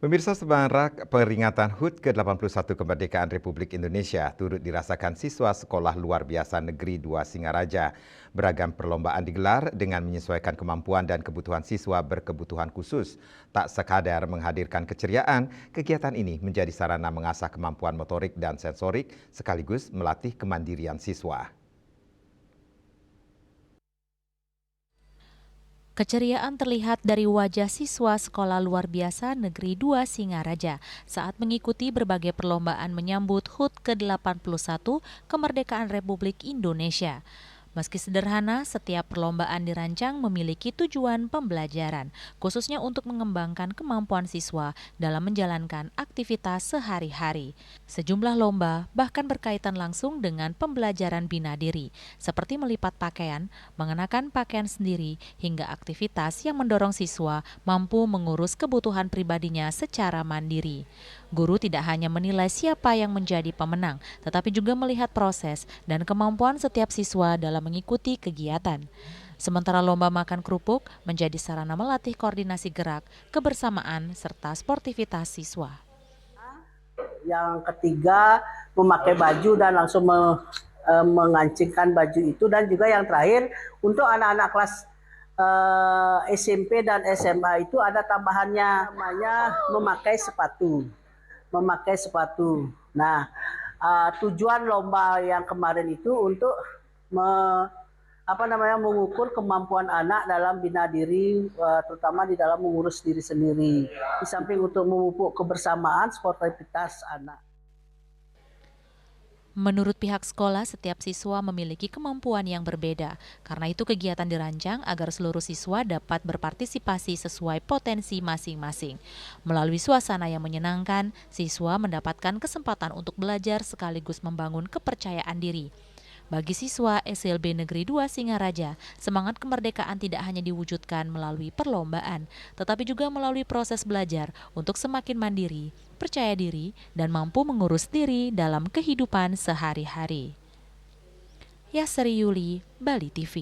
Pemirsa, semarak peringatan HUT ke-81 Kemerdekaan Republik Indonesia turut dirasakan siswa Sekolah Luar Biasa Negeri 2 Singaraja. Beragam perlombaan digelar dengan menyesuaikan kemampuan dan kebutuhan siswa berkebutuhan khusus. Tak sekadar menghadirkan keceriaan, kegiatan ini menjadi sarana mengasah kemampuan motorik dan sensorik sekaligus melatih kemandirian siswa. Keceriaan terlihat dari wajah siswa Sekolah Luar Biasa Negeri 2 Singaraja saat mengikuti berbagai perlombaan menyambut HUT ke-81 Kemerdekaan Republik Indonesia. Meski sederhana, setiap perlombaan dirancang memiliki tujuan pembelajaran, khususnya untuk mengembangkan kemampuan siswa dalam menjalankan aktivitas sehari-hari. Sejumlah lomba bahkan berkaitan langsung dengan pembelajaran bina diri, seperti melipat pakaian, mengenakan pakaian sendiri, hingga aktivitas yang mendorong siswa mampu mengurus kebutuhan pribadinya secara mandiri. Guru tidak hanya menilai siapa yang menjadi pemenang, tetapi juga melihat proses dan kemampuan setiap siswa dalam mengikuti kegiatan. Sementara lomba makan kerupuk menjadi sarana melatih koordinasi gerak, kebersamaan, serta sportivitas siswa. Yang ketiga, memakai baju dan langsung mengancingkan baju itu. Dan juga yang terakhir, untuk anak-anak kelas SMP dan SMA itu ada tambahannya, namanya memakai sepatu. Nah, tujuan lomba yang kemarin itu untuk mengukur kemampuan anak dalam bina diri, terutama di dalam mengurus diri sendiri. Di samping untuk memupuk kebersamaan, sportivitas anak. Menurut pihak sekolah, setiap siswa memiliki kemampuan yang berbeda. Karena itu kegiatan dirancang agar seluruh siswa dapat berpartisipasi sesuai potensi masing-masing. Melalui suasana yang menyenangkan, siswa mendapatkan kesempatan untuk belajar sekaligus membangun kepercayaan diri. Bagi siswa SLB Negeri 2 Singaraja, semangat kemerdekaan tidak hanya diwujudkan melalui perlombaan, tetapi juga melalui proses belajar untuk semakin mandiri, percaya diri, dan mampu mengurus diri dalam kehidupan sehari-hari. Yasri Yuli, Bali TV.